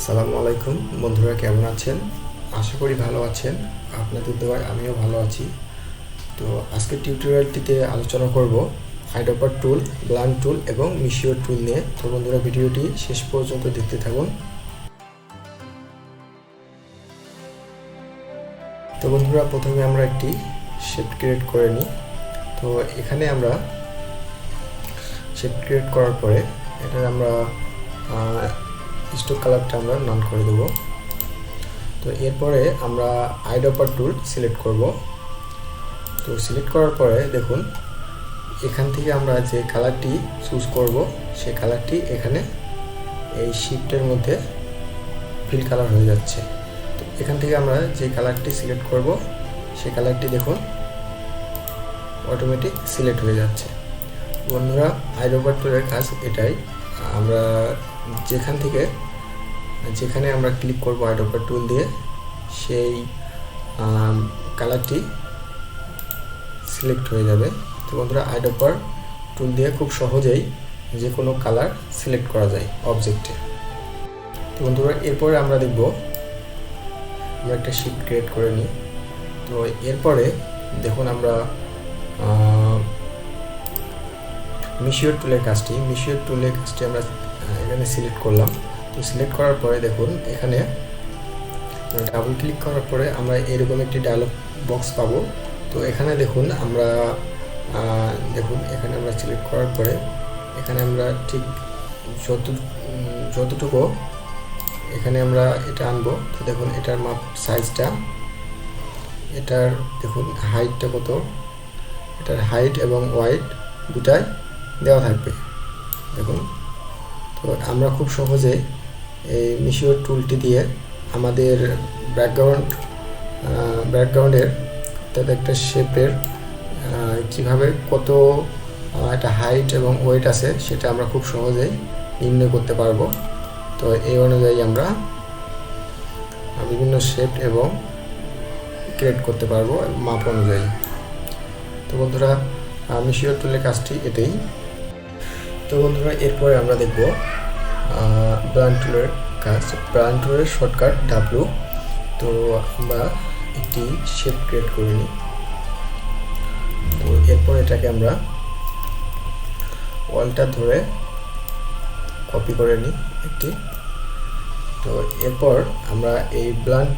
আসসালামু আলাইকুম বন্ধুরা, কেমন আছেন? আশা করি ভালো আছেন। আপনাদের দোয়ায় আমিও ভালো আছি। তো আজকের টিউটোরিয়ালটিতে আলোচনা করব আইডোপার টুল, ব্লান্ড টুল এবং মিশিও টুল নিয়ে। তো বন্ধুরা, ভিডিওটি শেষ পর্যন্ত দেখতে থাকুন। তো বন্ধুরা, প্রথমে আমরা একটি শেপ ক্রিয়েট করে নিই। তো এখানে আমরা শেপ ক্রিয়েট করার পরে এটার আমরা স্ট্রোক কালারটা আমরা নান করে দেব। তো এরপরে আমরা আইডোপার টুল সিলেক্ট করব। তো সিলেক্ট করার পরে দেখুন, এখান থেকে আমরা যে কালারটি চুজ করব সেই কালারটি এখানে এই শিফটের মধ্যে ফিল কালার হয়ে যাচ্ছে। তো এখান থেকে আমরা যে কালারটি সিলেক্ট করব সেই কালারটি দেখুন অটোমেটিক সিলেক্ট হয়ে যাচ্ছে। বন্ধুরা, আইডোপার টুলের কাজ এটাই। আমরা যেখানে আমরা ক্লিক করব আইডোপার টুল দিয়ে, সেই কালারটি সিলেক্ট হয়ে যাবে। তো বন্ধুরা, আইডোপার টুল দিয়ে খুব সহজেই যে কোনো কালার সিলেক্ট করা যায় অবজেক্টে। তো বন্ধুরা, এরপরে আমরা দেখব, আমরা একটা শিফট ক্রিয়েট করে নিই। তো এরপরে দেখুন, আমরা মিশিও টুলের কাজটি আমরা এখানে সিলেক্ট করলাম। তো সিলেক্ট করার পরে দেখুন, এখানে ডাবল ক্লিক করার পরে আমরা এরকম একটি ডায়লগ বক্স পাবো। তো এখানে দেখুন, এখানে আমরা সিলেক্ট করার পরে এখানে আমরা ঠিক যতটুকু এখানে আমরা এটা আনবো। তো দেখুন, এটার মাপ সাইজটা, এটার দেখুন হাইটটা কত, এটার হাইট এবং ওয়াইড দুটাই দেওয়া থাকবে দেখুন। তো আমরা খুব সহজে এই মিশিও টুলটি দিয়ে আমাদের ব্যাকগ্রাউন্ডের অর্থাৎ একটা শেপের কীভাবে কত একটা হাইট এবং ওয়েট আছে সেটা আমরা খুব সহজেই নির্ণয় করতে পারবো। তো এই অনুযায়ী আমরা বিভিন্ন শেপ এবং ক্রিয়েট করতে পারবো মাপ অনুযায়ী। তো বন্ধুরা, মিশিও টুলের কাজটি এটাই। তো বন্ধুরা, এরপরে আমরা দেখব ব্লান্ড টুলের কাজ। ব্লান্ড টুলের শর্টকাট ডাব্লু। তো আমরা একটি শেপ ক্রিয়েট করে নিই। তো এরপর এটাকে আমরা ওয়ালটা ধরে কপি করে নিই একটি। তো এরপর আমরা এই ব্লান্ড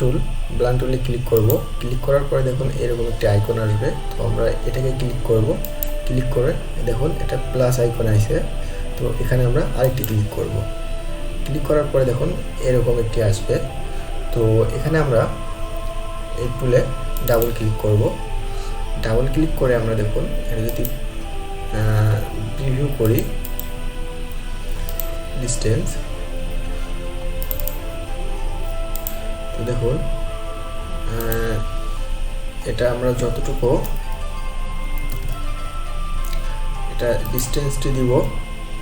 টুলে ক্লিক করব। ক্লিক করার পরে দেখুন এরকম একটি আইকন আসবে। তো আমরা এটাকে ক্লিক করব। ক্লিক করে দেখুন এটা প্লাস আইকন আসে। তো এখানে আমরা আরেকটি ক্লিক করব। ক্লিক করার পরে দেখুন এরকম একটি আসবে। তো এখানে আমরা এই টুলে ডাবল ক্লিক করব। ডাবল ক্লিক করে আমরা দেখুন এটা যদি প্রিভিউ করি, ডিস্টেন্স, তো দেখুন এটা আমরা যতটুকু এটা ডিস্টেন্সটি দিব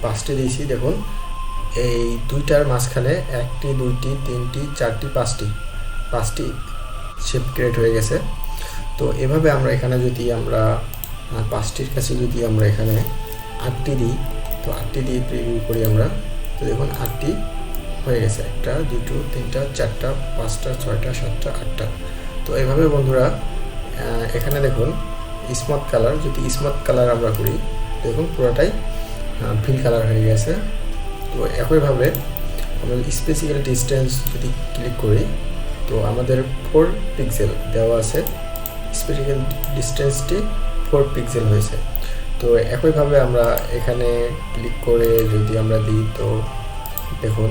5টি দিয়েছি। দেখুন এই দুইটার মাঝখানে 1টি 2টি 3টি 4টি 5টি শেপ ক্রিয়েট হয়ে গেছে। তো এভাবে আমরা এখানে যদি আমরা 5টির কাছে যদি আমরা এখানে 8টি দিই, তো 8টি দিয়ে প্রিভিউ করি আমরা, তো দেখুন 8টি হয়ে গেছে। 1টা 2টো 3টা 4টা 5টা 6টা 7টা 8টা। তো এইভাবে বন্ধুরা এখানে দেখুন স্মুথ কালার, যদি স্মুথ কালার আমরা করি দেখুন পুরোটাই ফিল কালার হয়ে গেছে। তো একইভাবে আমরা স্পেসিক্যাল ডিস্টেন্স যদি ক্লিক করি, তো আমাদের 4 পিক্সেল দেওয়া আছে, স্পেসিক্যাল ডিস্টেন্সটি 4 পিক্সেল হয়েছে। তো একইভাবে আমরা এখানে ক্লিক করে যদি আমরা দিই, তো দেখুন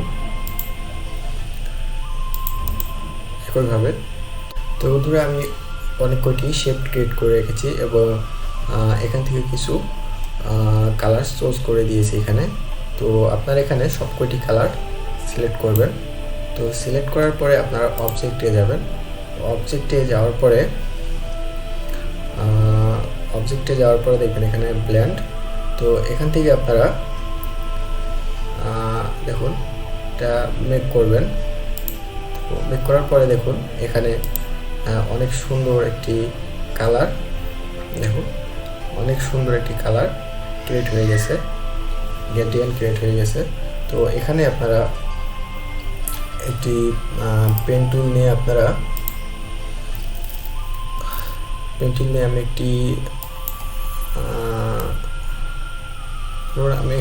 একইভাবে। তো বন্ধুরা, আমি অনেক কয়টি শেপ ক্রিয়েট করে রেখেছি এবং এখান থেকে কিছু কালার চুজ করে দিয়েছি এখানে। তো আপনারা এখানে সব কয়টি কালার সিলেক্ট করবেন। তো সিলেক্ট করার পরে আপনারা অবজেক্টে যাবেন। অবজেক্টে যাওয়ার পরে দেখবেন এখানে ব্লেন্ড। তো এখান থেকে আপনারা দেখুন এটা মেক করবেন। তো মেক করার পরে দেখুন এখানে অনেক সুন্দর একটি কালার, দেখুন অনেক সুন্দর একটি কালার ক্রিয়েট হয়ে গেছে, গ্রেডিয়েন্ট ক্রিয়েট হয়ে গেছে। তো এখানে আপনারা একটি পেন টুল নিয়ে আপনারা আমি একটি আমি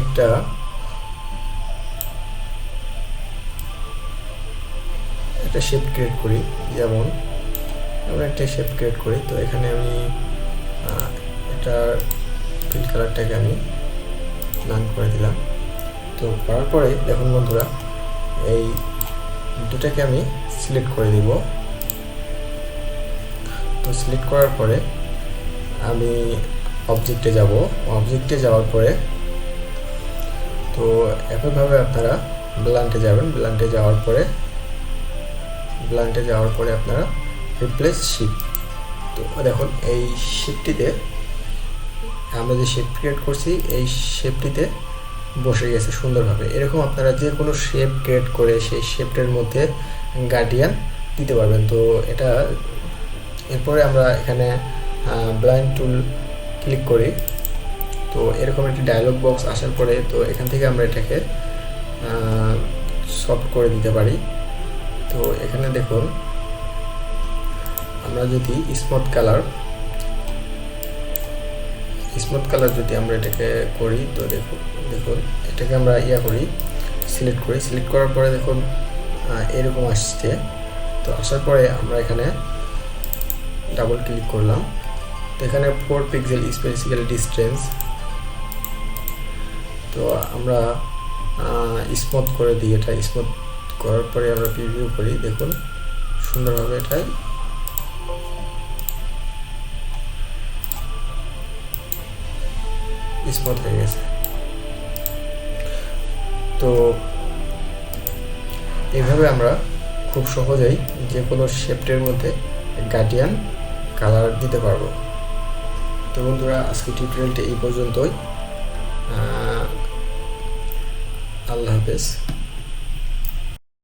একটা শেপ ক্রিয়েট করি। যেমন আমরা একটা শেপ ক্রিয়েট করি, তো এখানে আমি এটা ফিল কালারটাকে আমি নান করে দিলাম। তো করার পরে দেখুন বন্ধুরা, এই দুটাকে আমি সিলেক্ট করে দিব। তো সিলেক্ট করার পরে আমি অবজেক্টে যাব। অবজেক্টে যাওয়ার পরে তো একইভাবে আপনারা ব্লান্টে যাবেন। ব্লান্টে যাওয়ার পরে আপনারা রিপ্লেস শিপ। তো দেখুন এই শিপটিতে আমরা যে শেপ ক্রিয়েট করছি, এই শেপটিতে বসে গেছে সুন্দরভাবে। এরকম আপনারা যে কোনো শেপ ক্রিয়েট করে সেই শেপটার মধ্যে গার্ডিয়ান দিতে পারবেন। তো এটা এরপরে আমরা এখানে ব্লাইন্ড টুল ক্লিক করি। তো এরকম একটি ডায়লগ বক্স আসার পরে তো এখান থেকে আমরা এটাকে সফট করে দিতে পারি। তো এখানে দেখুন, আমরা যদি স্মুথ কালার যদি আমরা এটাকে করি, তো দেখুন এটাকে আমরা করি, সিলেক্ট করি। সিলেক্ট করার পরে দেখুন এরকম আসছে। তো আসার পরে আমরা এখানে ডাবল ক্লিক করলাম। তো এখানে 4 পিক্সেল স্পেসিক্যাল ডিস্টেন্স, তো আমরা স্মুথ করে দিই। এটা স্মুথ করার পরে আমরা প্রিভিউ করি। দেখুন সুন্দরভাবে এটা স্মুথ হয়ে গেছে। তো এইভাবে আমরা খুব সহজেই যে কোনো শেপটের মধ্যে গার্ডিয়ান কালার দিতে পারবো। তো বন্ধুরা, আজকে টিউটোরিয়ালটি এই পর্যন্তই। আল্লাহ হাফেজ।